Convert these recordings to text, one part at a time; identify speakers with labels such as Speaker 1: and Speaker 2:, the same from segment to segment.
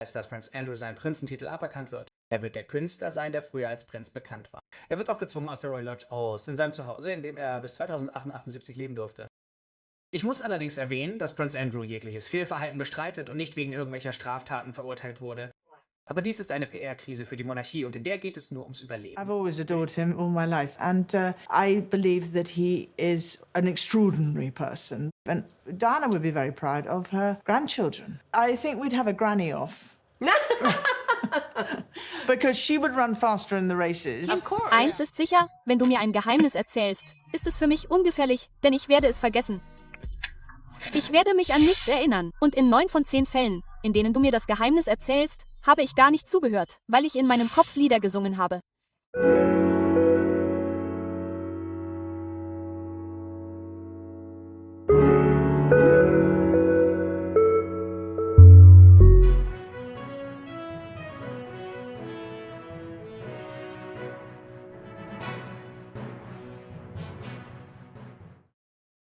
Speaker 1: dass Prinz Andrew seinen Prinzentitel aberkannt wird. Er wird der Künstler sein, der früher als Prinz bekannt war. Er wird auch gezwungen aus der Royal Lodge aus, in seinem Zuhause, in dem er bis 2078 leben durfte. Ich muss allerdings erwähnen, dass Prinz Andrew jegliches Fehlverhalten bestreitet und nicht wegen irgendwelcher Straftaten verurteilt wurde. Aber dies ist eine PR-Krise für die Monarchie und in der geht es nur ums Überleben.
Speaker 2: I've always adored him all my life, and I believe that he is an extraordinary person. And Diana would be very proud of her grandchildren. I think we'd have a granny off. Because she would run faster in the races.
Speaker 3: Of course.
Speaker 4: Eins ist sicher, wenn du mir ein Geheimnis erzählst, ist es für mich ungefährlich, denn ich werde es vergessen. Ich werde mich an nichts erinnern, und in 9 von 10 Fällen, in denen du mir das Geheimnis erzählst, habe ich gar nicht zugehört, weil ich in meinem Kopf Lieder gesungen habe.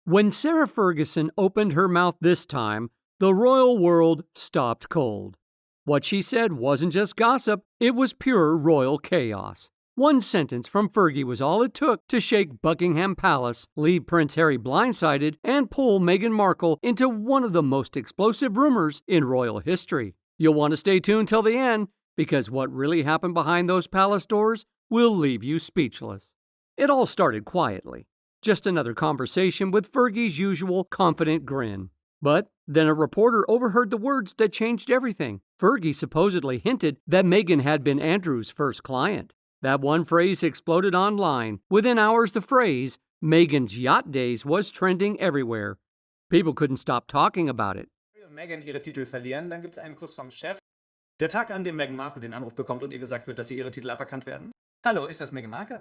Speaker 5: When Sarah Ferguson opened her mouth this time, the royal world stopped cold. What she said wasn't just gossip, it was pure royal chaos. One sentence from Fergie was all it took to shake Buckingham Palace, leave Prince Harry blindsided, and pull Meghan Markle into one of the most explosive rumors in royal history. You'll want to stay tuned till the end, because what really happened behind those palace doors will leave you speechless. It all started quietly. Just another conversation with Fergie's usual confident grin. But then a reporter overheard the words that changed everything. Fergie supposedly hinted that Meghan had been Andrew's first client. That one phrase exploded online. Within hours, the phrase, Meghan's Yacht Days, was trending everywhere. People couldn't stop talking about it.
Speaker 1: Wenn Meghan ihre Titel verlieren, dann gibt es einen Kuss vom Chef. Der Tag, an dem Meghan Markle den Anruf bekommt und ihr gesagt wird, dass sie ihre Titel aberkannt werden. Hallo, ist das Meghan Markle?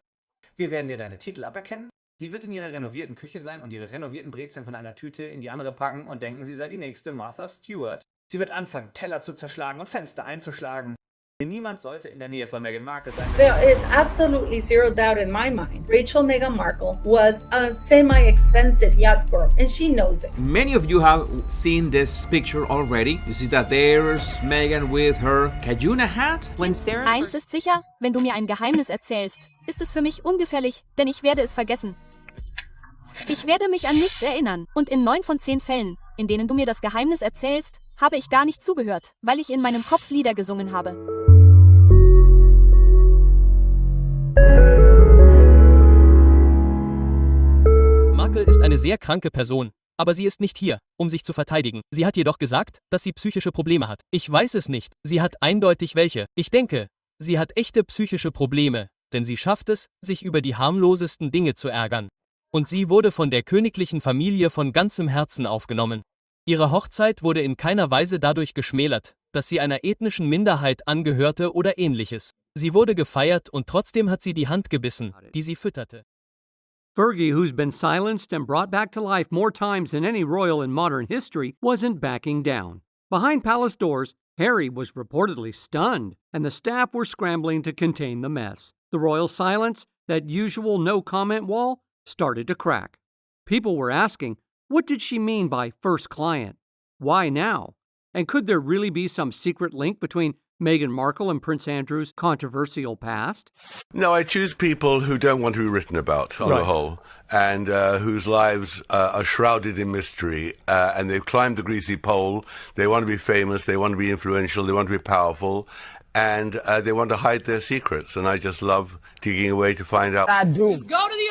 Speaker 1: Wir werden dir deine Titel aberkennen. Sie wird in ihrer renovierten Küche sein und ihre renovierten Brezeln von einer Tüte in die andere packen und denken, sie sei die nächste Martha Stewart. Sie wird anfangen, Teller zu zerschlagen und Fenster einzuschlagen. Niemand sollte in der Nähe von Meghan Markle sein.
Speaker 3: There is absolutely zero doubt in my mind. Rachel Meghan Markle was a semi-expensive yacht girl, and she knows it.
Speaker 6: Many of you have seen this picture already. You see that there's Meghan with her Cajuna hat.
Speaker 4: Eins ist sicher, wenn du mir ein Geheimnis erzählst, ist es für mich ungefährlich, denn ich werde es vergessen. Ich werde mich an nichts erinnern, und in 9 von 10 Fällen, in denen du mir das Geheimnis erzählst, habe ich gar nicht zugehört, weil ich in meinem Kopf Lieder gesungen habe.
Speaker 7: Markle ist eine sehr kranke Person, aber sie ist nicht hier, um sich zu verteidigen. Sie hat jedoch gesagt, dass sie psychische Probleme hat. Ich weiß es nicht, sie hat eindeutig welche. Ich denke, sie hat echte psychische Probleme, denn sie schafft es, sich über die harmlosesten Dinge zu ärgern. Und sie wurde von der königlichen Familie von ganzem Herzen aufgenommen. Ihre Hochzeit wurde in keiner Weise dadurch geschmälert, dass sie einer ethnischen Minderheit angehörte oder ähnliches. Sie wurde gefeiert und trotzdem hat sie die Hand gebissen, die sie fütterte.
Speaker 5: Fergie, who's been silenced and brought back to life more times than any royal in modern history, wasn't backing down. Behind palace doors, Harry was reportedly stunned, and the staff were scrambling to contain the mess. The royal silence, that usual no-comment wall, started to crack. People were asking, what did she mean by first client? Why now? And could there really be some secret link between Meghan Markle and Prince Andrew's controversial past?
Speaker 8: No, I choose people who don't want to be written about on the whole, and whose lives are shrouded in mystery, and they've climbed the greasy pole. They want to be famous, they want to be influential, they want to be powerful, and they want to hide their secrets. And I just love digging away to find out.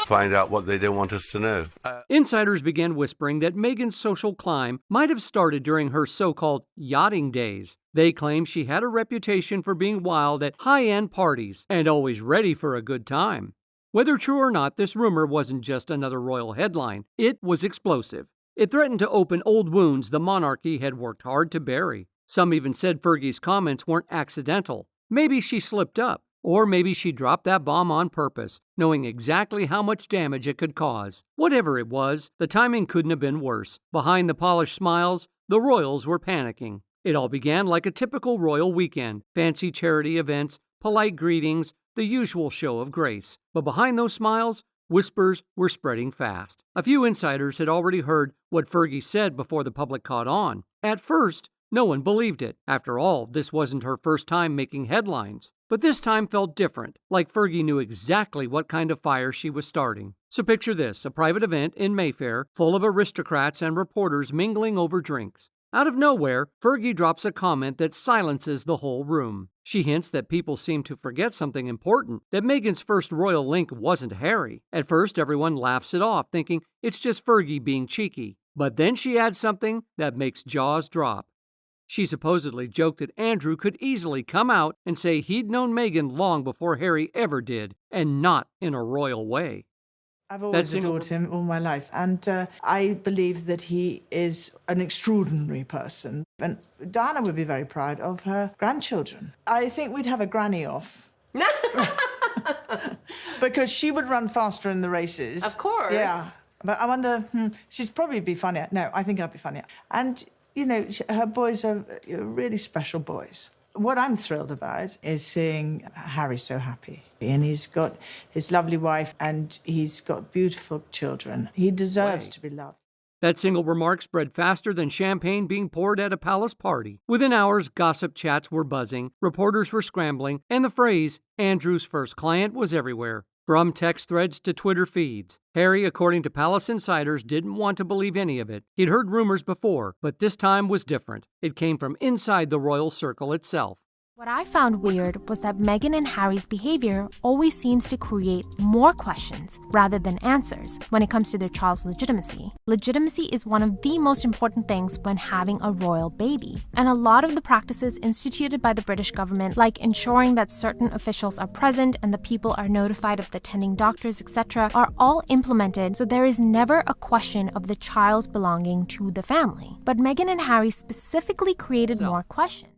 Speaker 8: Find out what they don't want us to know.
Speaker 5: Insiders began whispering that Meghan's social climb might have started during her so-called yachting days. They claim she had a reputation for being wild at high-end parties and always ready for a good time. Whether true or not, this rumor wasn't just another royal headline. It was explosive. It threatened to open old wounds the monarchy had worked hard to bury. Some even said Fergie's comments weren't accidental. Maybe she slipped up, or maybe she dropped that bomb on purpose, knowing exactly how much damage it could cause. Whatever it was, the timing couldn't have been worse. Behind the polished smiles, the royals were panicking. It all began like a typical royal weekend. Fancy charity events, polite greetings, the usual show of grace. But behind those smiles, whispers were spreading fast. A few insiders had already heard what Fergie said before the public caught on. At first, No one believed it. After all, this wasn't her first time making headlines. But this time felt different, like Fergie knew exactly what kind of fire she was starting. So picture this, a private event in Mayfair, full of aristocrats and reporters mingling over drinks. Out of nowhere, Fergie drops a comment that silences the whole room. She hints that people seem to forget something important, that Meghan's first royal link wasn't Harry. At first, everyone laughs it off, thinking it's just Fergie being cheeky. But then she adds something that makes jaws drop. She supposedly joked that Andrew could easily come out and say he'd known Meghan long before Harry ever did, and not in a royal way.
Speaker 2: I've always adored him all my life, and I believe that he is an extraordinary person. And Diana would be very proud of her grandchildren. I think we'd have a granny off. Because she would run faster in the races.
Speaker 9: Of course.
Speaker 2: Yeah. But I wonder, she'd probably be funnier. No, I think I'd be funnier. And, you know, her boys are really special boys. What I'm thrilled about is seeing Harry so happy. And he's got his lovely wife and he's got beautiful children. He deserves to be loved.
Speaker 5: That single remark spread faster than champagne being poured at a palace party. Within hours, gossip chats were buzzing, reporters were scrambling, and the phrase, Andrew's first client, was everywhere. From text threads to Twitter feeds. Harry, according to palace insiders, didn't want to believe any of it. He'd heard rumors before, but this time was different. It came from inside the royal circle itself.
Speaker 10: What I found weird was that Meghan and Harry's behavior always seems to create more questions rather than answers when it comes to their child's legitimacy. Legitimacy is one of the most important things when having a royal baby. And a lot of the practices instituted by the British government, like ensuring that certain officials are present and the people are notified of the attending doctors, etc., are all implemented, so there is never a question of the child's belonging to the family. But Meghan and Harry specifically created more questions.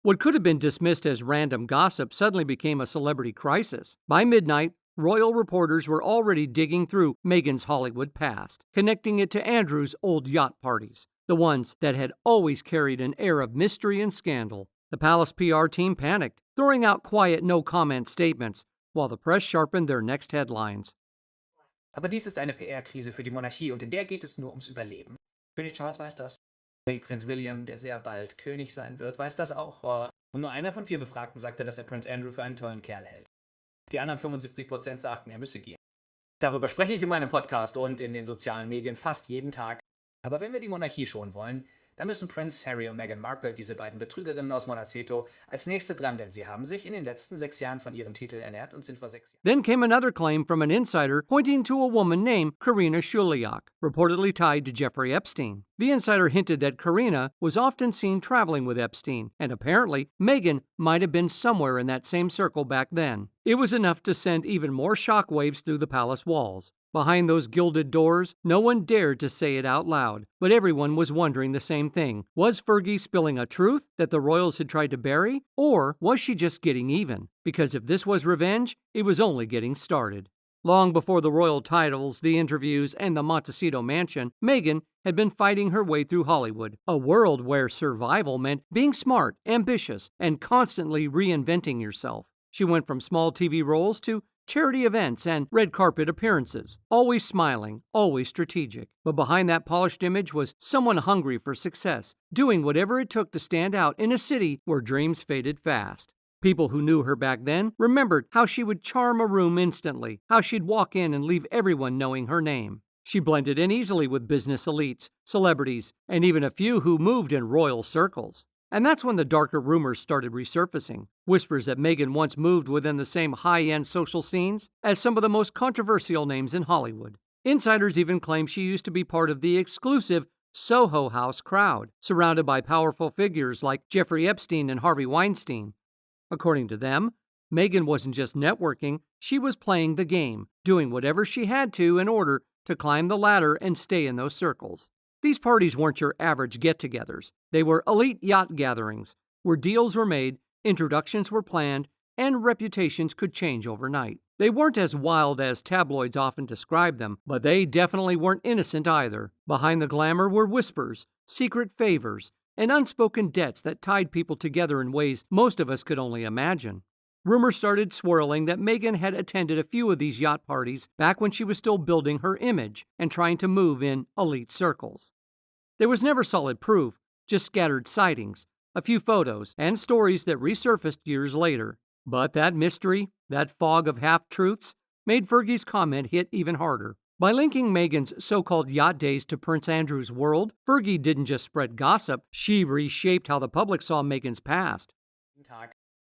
Speaker 5: What could have been dismissed as random gossip suddenly became a celebrity crisis. By midnight, royal reporters were already digging through Meghan's Hollywood past, connecting it to Andrew's old yacht parties, the ones that had always carried an air of mystery and scandal. The palace PR team panicked, throwing out quiet no-comment statements, while the press sharpened their next headlines.
Speaker 1: Aber dies ist eine PR-Krise für die Monarchie und in der geht es nur ums Überleben. König Charles weiß das. Prinz William, der sehr bald König sein wird, weiß das auch. Und nur einer von 4 Befragten sagte, dass er Prinz Andrew für einen tollen Kerl hält. Die anderen 75% sagten, er müsse gehen. Darüber spreche ich in meinem Podcast und in den sozialen Medien fast jeden Tag. Aber wenn wir die Monarchie schonen wollen, dann müssen Prinz Harry und Meghan Markle, diese beiden Betrügerinnen aus Monaceto, als nächste dran, denn sie haben sich in den letzten 6 Jahren von ihren Titeln ernährt und sind vor 6 Jahren.
Speaker 5: Then came another claim from an insider pointing to a woman named Karina Shuliak, reportedly tied to Jeffrey Epstein. The insider hinted that Karina was often seen traveling with Epstein, and apparently Meghan might have been somewhere in that same circle back then. It was enough to send even more shockwaves through the palace walls. Behind those gilded doors, no one dared to say it out loud, but everyone was wondering the same thing. Was Fergie spilling a truth that the royals had tried to bury, or was she just getting even? Because if this was revenge, it was only getting started. Long before the royal titles, the interviews, and the Montecito mansion, Meghan had been fighting her way through Hollywood, a world where survival meant being smart, ambitious, and constantly reinventing yourself. She went from small TV roles to charity events and red carpet appearances, always smiling, always strategic. But behind that polished image was someone hungry for success, doing whatever it took to stand out in a city where dreams faded fast. People who knew her back then remembered how she would charm a room instantly, how she'd walk in and leave everyone knowing her name. She blended in easily with business elites, celebrities, and even a few who moved in royal circles. And that's when the darker rumors started resurfacing. Whispers that Meghan once moved within the same high-end social scenes as some of the most controversial names in Hollywood. Insiders even claim she used to be part of the exclusive Soho House crowd, surrounded by powerful figures like Jeffrey Epstein and Harvey Weinstein. According to them, Meghan wasn't just networking, she was playing the game, doing whatever she had to in order to climb the ladder and stay in those circles. These parties weren't your average get-togethers. They were elite yacht gatherings, where deals were made, introductions were planned, and reputations could change overnight. They weren't as wild as tabloids often describe them, but they definitely weren't innocent either. Behind the glamour were whispers, secret favors, and unspoken debts that tied people together in ways most of us could only imagine. Rumors started swirling that Meghan had attended a few of these yacht parties back when she was still building her image and trying to move in elite circles. There was never solid proof, just scattered sightings, a few photos, and stories that resurfaced years later. But that mystery, that fog of half-truths, made Fergie's comment hit even harder. By linking Meghan's so-called yacht days to Prince Andrew's world, Fergie didn't just spread gossip, she reshaped how the public saw Meghan's past.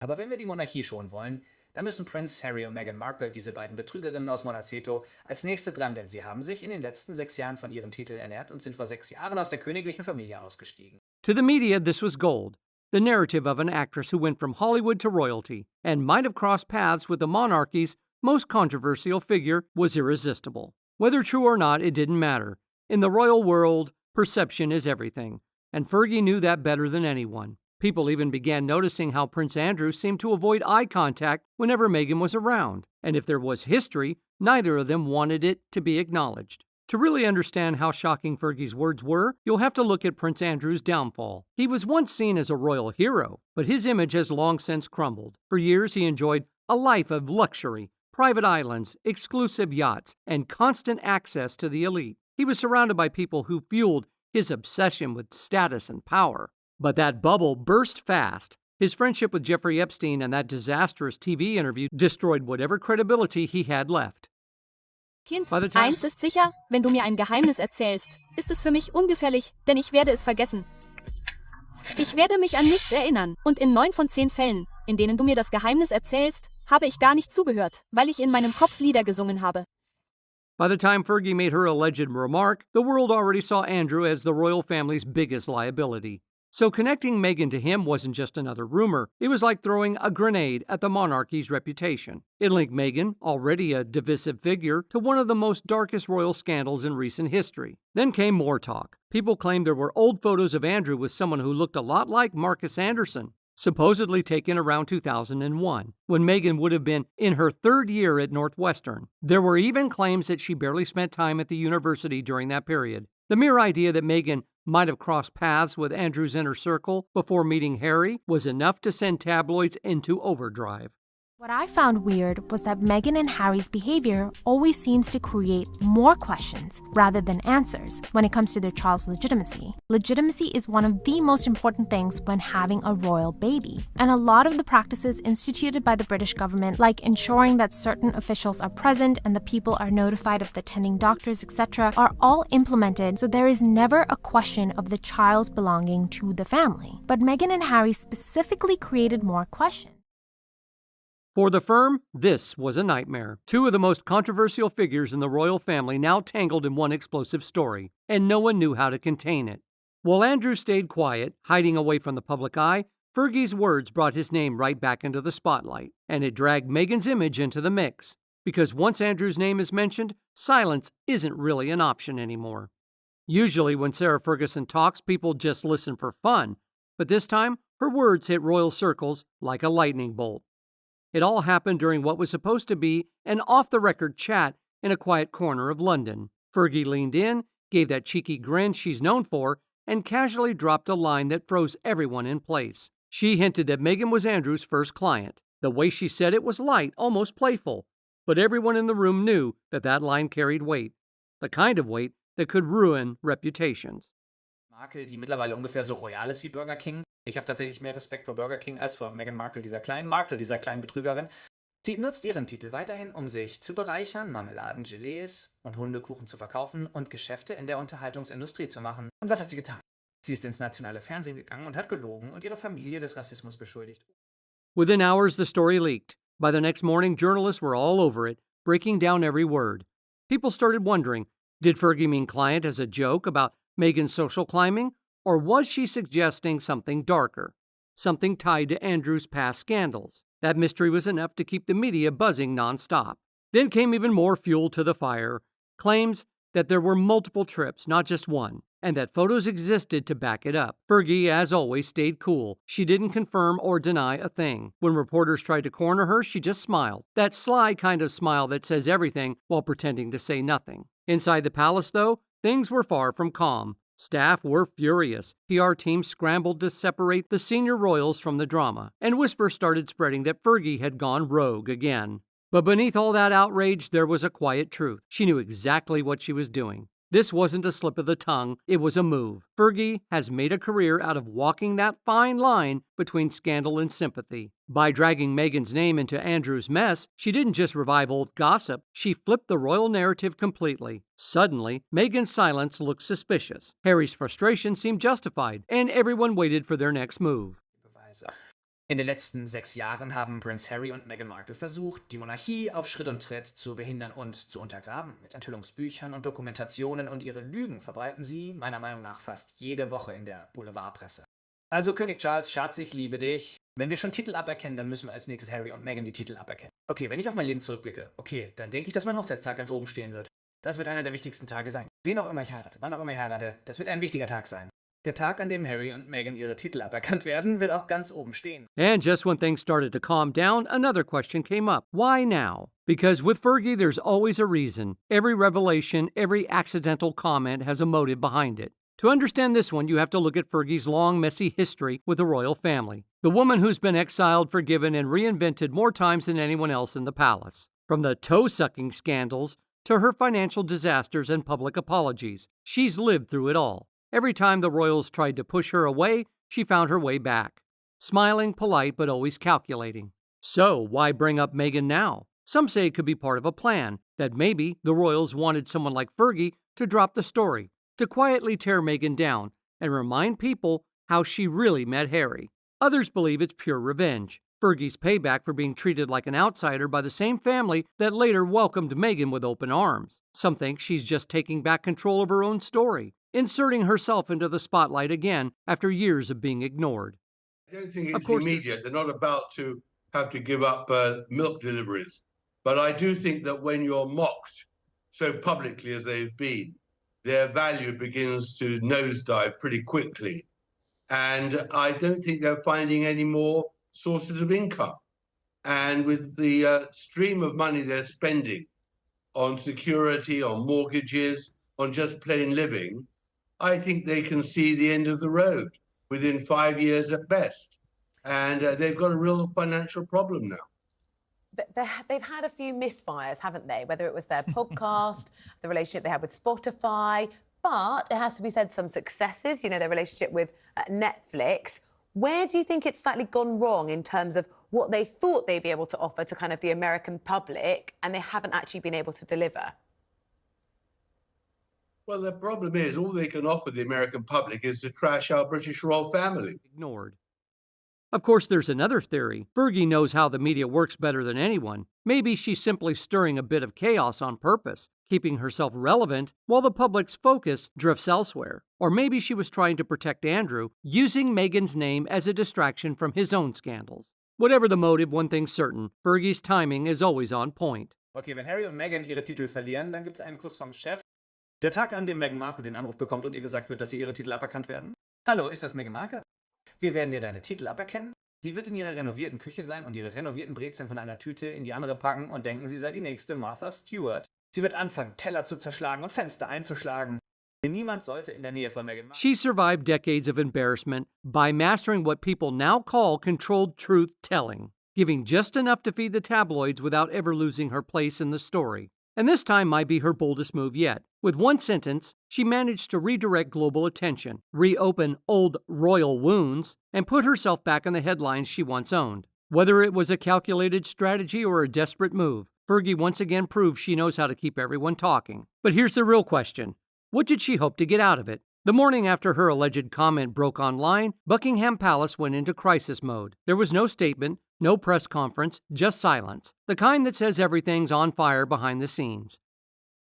Speaker 1: Aber wenn wir die Monarchie schonen wollen, dann müssen Prince Harry und Meghan Markle, diese beiden Betrügerinnen aus Monaceto, als nächste dran, denn sie haben sich in den letzten 6 Jahren von ihren Titeln ernährt und sind vor 6 Jahren aus der königlichen Familie ausgestiegen.
Speaker 5: To the media, this was gold. The narrative of an actress who went from Hollywood to royalty and might have crossed paths with the monarchy's most controversial figure was irresistible. Whether true or not, it didn't matter. In the royal world, perception is everything, and Fergie knew that better than anyone. People even began noticing how Prince Andrew seemed to avoid eye contact whenever Meghan was around, and if there was history, neither of them wanted it to be acknowledged. To really understand how shocking Fergie's words were, you'll have to look at Prince Andrew's downfall. He was once seen as a royal hero, but his image has long since crumbled. For years, he enjoyed a life of luxury, private islands, exclusive yachts, and constant access to the elite. He was surrounded by people who fueled his obsession with status and power. But that bubble burst fast. His friendship with Jeffrey Epstein and that disastrous TV interview destroyed whatever credibility he had left.
Speaker 4: Kind, eins ist sicher, wenn du mir ein Geheimnis erzählst, ist es für mich ungefährlich, denn ich werde es vergessen. Ich werde mich an nichts erinnern, und in 9 von 10 Fällen, in denen du mir das Geheimnis erzählst, habe ich gar nicht zugehört, weil ich in meinem Kopf Lieder gesungen habe.
Speaker 5: By the time Fergie made her alleged remark, the world already saw Andrew as the royal family's biggest liability. So connecting Meghan to him wasn't just another rumor. It was like throwing a grenade at the monarchy's reputation. It linked Meghan, already a divisive figure, to one of the most darkest royal scandals in recent history. Then came more talk. People claimed there were old photos of Andrew with someone who looked a lot like Marcus Anderson, supposedly taken around 2001, when Meghan would have been in her 3rd year at Northwestern. There were even claims that she barely spent time at the university during that period. The mere idea that Meghan might have crossed paths with Andrew's inner circle before meeting Harry was enough to send tabloids into overdrive.
Speaker 10: What I found weird was that Meghan and Harry's behavior always seems to create more questions rather than answers when it comes to their child's legitimacy. Legitimacy is one of the most important things when having a royal baby. And a lot of the practices instituted by the British government, like ensuring that certain officials are present and the people are notified of the attending doctors, etc., are all implemented so there is never a question of the child's belonging to the family. But Meghan and Harry specifically created more questions.
Speaker 5: For the firm, this was a nightmare. 2 of the most controversial figures in the royal family now tangled in one explosive story, and no one knew how to contain it. While Andrew stayed quiet, hiding away from the public eye, Fergie's words brought his name right back into the spotlight, and it dragged Meghan's image into the mix. Because once Andrew's name is mentioned, silence isn't really an option anymore. Usually when Sarah Ferguson talks, people just listen for fun, but this time, her words hit royal circles like a lightning bolt. It all happened during what was supposed to be an off-the-record chat in a quiet corner of London. Fergie leaned in, gave that cheeky grin she's known for, and casually dropped a line that froze everyone in place. She hinted that Meghan was Andrew's first client. The way she said it was light, almost playful, but everyone in the room knew that that line carried weight, the kind of weight that could ruin reputations.
Speaker 1: Markle, die mittlerweile ungefähr so royal ist wie Burger King. Ich habe tatsächlich mehr Respekt vor Burger King als vor Meghan Markle, dieser kleinen Betrügerin. Sie nutzt ihren Titel weiterhin, um sich zu bereichern, Marmeladen, Gelees und Hundekuchen zu verkaufen und Geschäfte in der Unterhaltungsindustrie zu machen. Und was hat sie getan? Sie ist ins nationale Fernsehen gegangen und hat gelogen und ihre Familie des Rassismus beschuldigt.
Speaker 5: Within hours, the story leaked. By the next morning, journalists were all over it, breaking down every word. People started wondering, did Fergie mean client as a joke about Meghan's social climbing, or was she suggesting something darker, something tied to Andrew's past scandals? That mystery was enough to keep the media buzzing nonstop. Then came even more fuel to the fire, claims that there were multiple trips, not just one, and that photos existed to back it up. Fergie, as always, stayed cool. She didn't confirm or deny a thing. When reporters tried to corner her, she just smiled. That sly kind of smile that says everything while pretending to say nothing. Inside the palace, though, things were far from calm. Staff were furious. PR teams scrambled to separate the senior royals from the drama, and whispers started spreading that Fergie had gone rogue again. But beneath all that outrage, there was a quiet truth. She knew exactly what she was doing. This wasn't a slip of the tongue, it was a move. Fergie has made a career out of walking that fine line between scandal and sympathy. By dragging Meghan's name into Andrew's mess, she didn't just revive old gossip, she flipped the royal narrative completely. Suddenly, Meghan's silence looked suspicious. Harry's frustration seemed justified, and everyone waited for their next move.
Speaker 1: In den letzten 6 Jahren haben Prince Harry und Meghan Markle versucht, die Monarchie auf Schritt und Tritt zu behindern und zu untergraben. Mit Enthüllungsbüchern und Dokumentationen und ihre Lügen verbreiten sie, meiner Meinung nach, fast jede Woche in der Boulevardpresse. Also König Charles, Schatz, ich liebe dich. Wenn wir schon Titel aberkennen, dann müssen wir als nächstes Harry und Meghan die Titel aberkennen. Okay, wenn ich auf mein Leben zurückblicke, okay, dann denke ich, dass mein Hochzeitstag ganz oben stehen wird. Das wird einer der wichtigsten Tage sein. Wen auch immer ich heirate, wann auch immer ich heirate, das wird ein wichtiger Tag sein. Der Tag, an dem Harry und Meghan ihre Titel aberkannt werden, wird auch ganz oben stehen.
Speaker 5: And just when things started to calm down, another question came up. Why now? Because with Fergie, there's always a reason. Every revelation, every accidental comment has a motive behind it. To understand this one, you have to look at Fergie's long, messy history with the royal family. The woman who's been exiled, forgiven, and reinvented more times than anyone else in the palace. From the toe-sucking scandals to her financial disasters and public apologies, she's lived through it all. Every time the royals tried to push her away, she found her way back. Smiling, polite, but always calculating. So, why bring up Meghan now? Some say it could be part of a plan, that maybe the royals wanted someone like Fergie to drop the story, to quietly tear Meghan down and remind people how she really met Harry. Others believe it's pure revenge. Fergie's payback for being treated like an outsider by the same family that later welcomed Meghan with open arms. Some think she's just taking back control of her own story, inserting herself into the spotlight again after years of being ignored.
Speaker 8: I don't think it's immediate. They're not about to have to give up milk deliveries. But I do think that when you're mocked so publicly as they've been, their value begins to nosedive pretty quickly. And I don't think they're finding any more sources of income. And with the stream of money they're spending on security, on mortgages, on just plain living, I think they can see the end of the road within 5 years at best. And they've got a real financial problem now.
Speaker 9: They've had a few misfires, haven't they? Whether it was their podcast, the relationship they had with Spotify, but it has to be said, some successes, you know, their relationship with Netflix. Where do you think it's slightly gone wrong in terms of what they thought they'd be able to offer to kind of the American public and they haven't actually been able to deliver?
Speaker 8: Well, the problem is all they can offer the American public is to trash our British royal family.
Speaker 5: Ignored. Of course, there's another theory. Fergie knows how the media works better than anyone. Maybe she's simply stirring a bit of chaos on purpose, keeping herself relevant while the public's focus drifts elsewhere. Or maybe she was trying to protect Andrew, using Meghan's name as a distraction from his own scandals. Whatever the motive, one thing's certain, Fergie's timing is always on point.
Speaker 1: Okay, wenn Harry und Meghan ihre Titel verlieren, dann gibt's einen Kuss vom Chef. Der Tag, an dem Meghan Markle den Anruf bekommt und ihr gesagt wird, dass sie ihre Titel aberkannt werden. Hallo, ist das Meghan Markle? Wir werden dir deine Titel aberkennen. Sie wird in ihrer renovierten Küche sein und ihre renovierten Brezeln von einer Tüte in die andere packen und denken, sie sei die nächste Martha Stewart. Sie wird anfangen, Teller zu zerschlagen und Fenster einzuschlagen. Niemand sollte in der Nähe von Meghan Markle.
Speaker 5: She survived decades of embarrassment by mastering what people now call controlled truth-telling, giving just enough to feed the tabloids without ever losing her place in the story. And this time might be her boldest move yet. With one sentence, she managed to redirect global attention, reopen old royal wounds, and put herself back in the headlines she once owned. Whether it was a calculated strategy or a desperate move, Fergie once again proved she knows how to keep everyone talking. But here's the real question. What did she hope to get out of it? The morning after her alleged comment broke online, Buckingham Palace went into crisis mode. There was no statement, no press conference, just silence, the kind that says everything's on fire behind the scenes.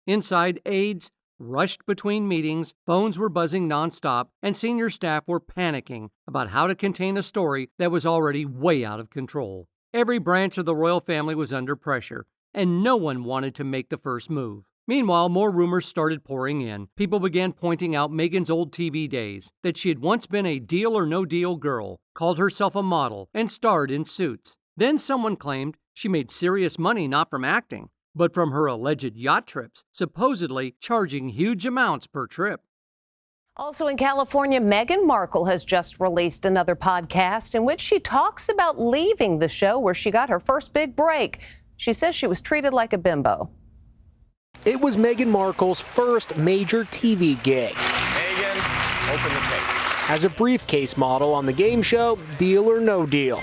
Speaker 5: Inside, aides rushed between meetings, phones were buzzing nonstop, and senior staff were panicking about how to contain a story that was already way out of control. Every branch of the royal family was under pressure, and no one wanted to make the first move. Meanwhile, more rumors started pouring in. People began pointing out Meghan's old TV days, that she had once been a deal-or-no-deal girl, called herself a model, and starred in Suits. Then someone claimed she made serious money not from acting, but from her alleged yacht trips, supposedly charging huge amounts per trip.
Speaker 11: Also in California, Meghan Markle has just released another podcast in which she talks about leaving the show where she got her first big break. She says she was treated like a bimbo.
Speaker 12: It was Meghan Markle's first major TV gig.
Speaker 13: Meghan, open the case.
Speaker 12: As a briefcase model on the game show Deal or No Deal.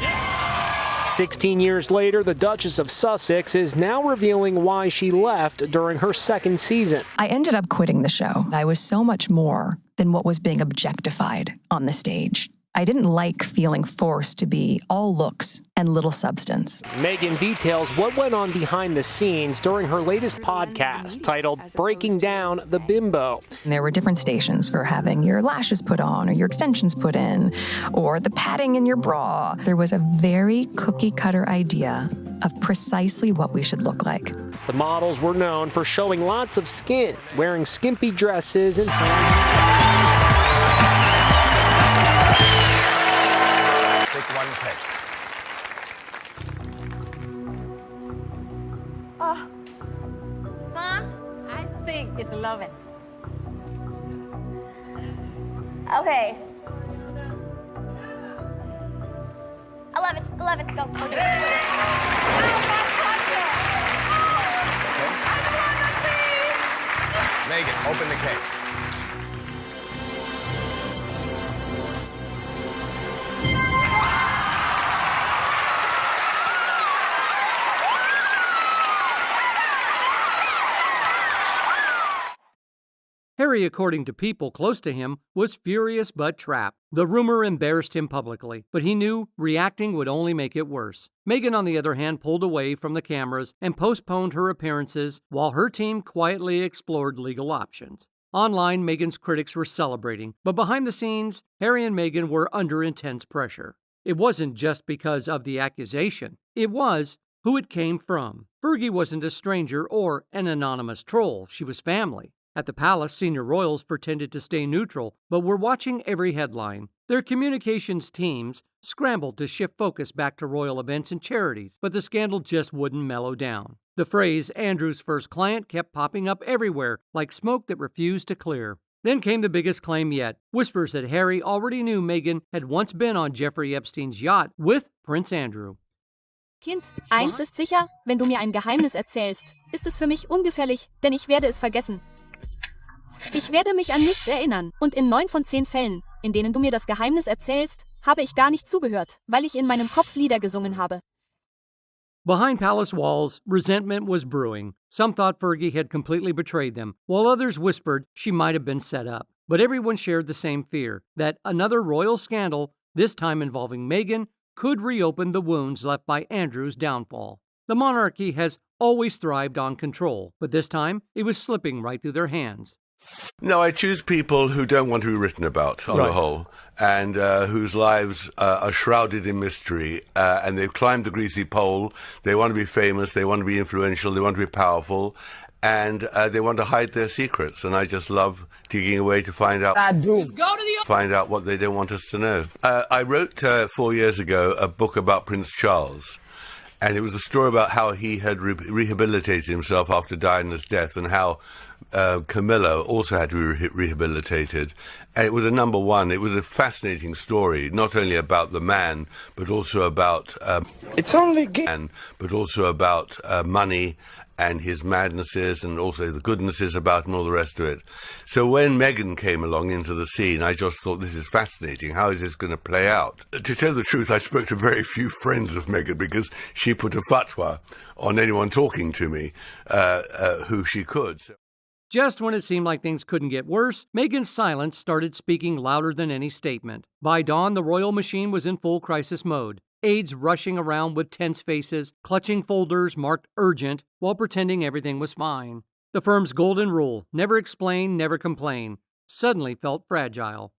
Speaker 12: 16 years later, the Duchess of Sussex is now revealing why she left during her second season.
Speaker 14: I ended up quitting the show. I was so much more than what was being objectified on the stage. I didn't like feeling forced to be all looks and little substance.
Speaker 12: Meghan details what went on behind the scenes during her latest podcast titled Breaking Down the Bimbo.
Speaker 14: There were different stations for having your lashes put on or your extensions put in or the padding in your bra. There was a very cookie-cutter idea of precisely what we should look like.
Speaker 12: The models were known for showing lots of skin, wearing skimpy dresses and...
Speaker 15: Mom, I think it's 11. Okay. 11, go.
Speaker 13: Meghan, open the case.
Speaker 5: Harry, according to people close to him, was furious but trapped. The rumor embarrassed him publicly, but he knew reacting would only make it worse. Meghan, on the other hand, pulled away from the cameras and postponed her appearances while her team quietly explored legal options. Online, Meghan's critics were celebrating, but behind the scenes, Harry and Meghan were under intense pressure. It wasn't just because of the accusation. It was who it came from. Fergie wasn't a stranger or an anonymous troll. She was family. At the palace, senior royals pretended to stay neutral, but were watching every headline. Their communications teams scrambled to shift focus back to royal events and charities, but the scandal just wouldn't mellow down. The phrase, Andrew's first client, kept popping up everywhere, like smoke that refused to clear. Then came the biggest claim yet. Whispers that Harry already knew Meghan had once been on Jeffrey Epstein's yacht with Prince Andrew.
Speaker 4: Kind, eins ist sicher, wenn du mir ein Geheimnis erzählst, ist es für mich ungefährlich, denn ich werde es vergessen. Ich werde mich an nichts erinnern, und in 9 von 10 Fällen, in denen du mir das Geheimnis erzählst, habe ich gar nicht zugehört, weil ich in meinem Kopf Lieder gesungen habe.
Speaker 5: Behind palace walls, resentment was brewing. Some thought Fergie had completely betrayed them, while others whispered she might have been set up. But everyone shared the same fear, that another royal scandal, this time involving Meghan, could reopen the wounds left by Andrew's downfall. The monarchy has always thrived on control, but this time it was slipping right through their hands.
Speaker 8: No, I choose people who don't want to be written about, on the whole, and whose lives are shrouded in mystery, and they've climbed the greasy pole. They want to be famous, they want to be influential, they want to be powerful, and they want to hide their secrets. And I just love digging away to find out. Find out what they don't want us to know. I wrote 4 years ago a book about Prince Charles. And it was a story about how he had rehabilitated himself after Diana's death, and how Camilla also had to be rehabilitated. And it was a number one. It was a fascinating story, not only about the man, but also about money and his madnesses, and also the goodnesses about and all the rest of it. So when Meghan came along into the scene, I just thought, this is fascinating. How is this going to play out? To tell the truth, I spoke to very few friends of Meghan, because she put a fatwa on anyone talking to me who she could.
Speaker 5: Just when it seemed like things couldn't get worse, Meghan's silence started speaking louder than any statement. By dawn, the royal machine was in full crisis mode. Aides rushing around with tense faces, clutching folders marked urgent, while pretending everything was fine. The firm's golden rule, never explain, never complain, suddenly felt fragile.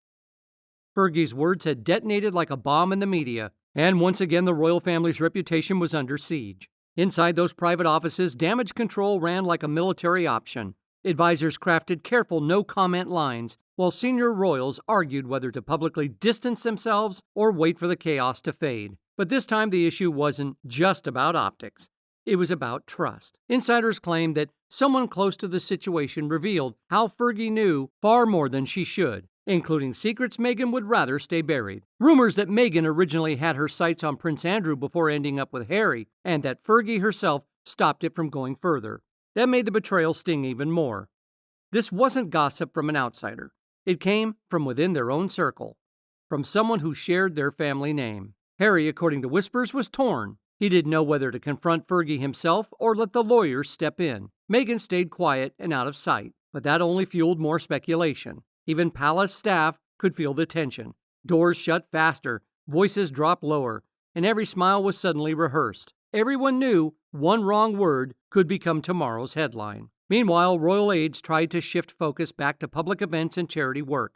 Speaker 5: Fergie's words had detonated like a bomb in the media, and once again the royal family's reputation was under siege. Inside those private offices, damage control ran like a military option. Advisors crafted careful no-comment lines, while senior royals argued whether to publicly distance themselves or wait for the chaos to fade. But this time the issue wasn't just about optics. It was about trust. Insiders claimed that someone close to the situation revealed how Fergie knew far more than she should, including secrets Meghan would rather stay buried. Rumors that Meghan originally had her sights on Prince Andrew before ending up with Harry, and that Fergie herself stopped it from going further. That made the betrayal sting even more. This wasn't gossip from an outsider. It came from within their own circle, from someone who shared their family name. Harry, according to whispers, was torn. He didn't know whether to confront Fergie himself or let the lawyers step in. Meghan stayed quiet and out of sight, but that only fueled more speculation. Even palace staff could feel the tension. Doors shut faster, voices dropped lower, and every smile was suddenly rehearsed. Everyone knew one wrong word could become tomorrow's headline. Meanwhile, royal aides tried to shift focus back to public events and charity work,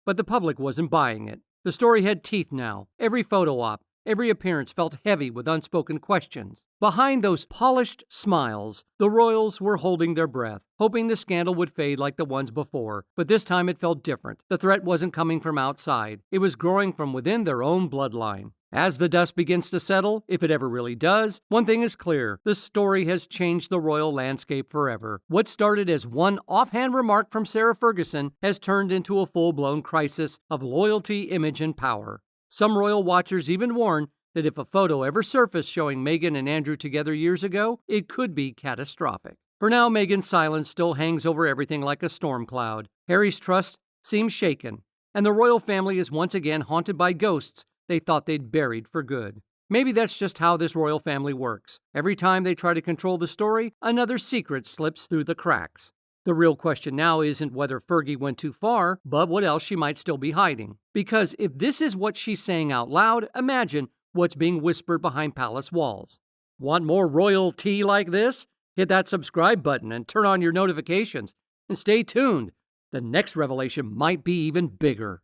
Speaker 5: but the public wasn't buying it. The story had teeth now. Every photo op, every appearance felt heavy with unspoken questions. Behind those polished smiles, the royals were holding their breath, hoping the scandal would fade like the ones before. But this time it felt different. The threat wasn't coming from outside. It was growing from within their own bloodline. As the dust begins to settle, if it ever really does, one thing is clear. The story has changed the royal landscape forever. What started as one offhand remark from Sarah Ferguson has turned into a full-blown crisis of loyalty, image, and power. Some royal watchers even warn that if a photo ever surfaced showing Meghan and Andrew together years ago, it could be catastrophic. For now, Meghan's silence still hangs over everything like a storm cloud. Harry's trust seems shaken, and the royal family is once again haunted by ghosts they thought they'd buried for good. Maybe that's just how this royal family works. Every time they try to control the story, another secret slips through the cracks. The real question now isn't whether Fergie went too far, but what else she might still be hiding. Because if this is what she's saying out loud, imagine what's being whispered behind palace walls. Want more royal tea like this? Hit that subscribe button and turn on your notifications. And stay tuned. The next revelation might be even bigger.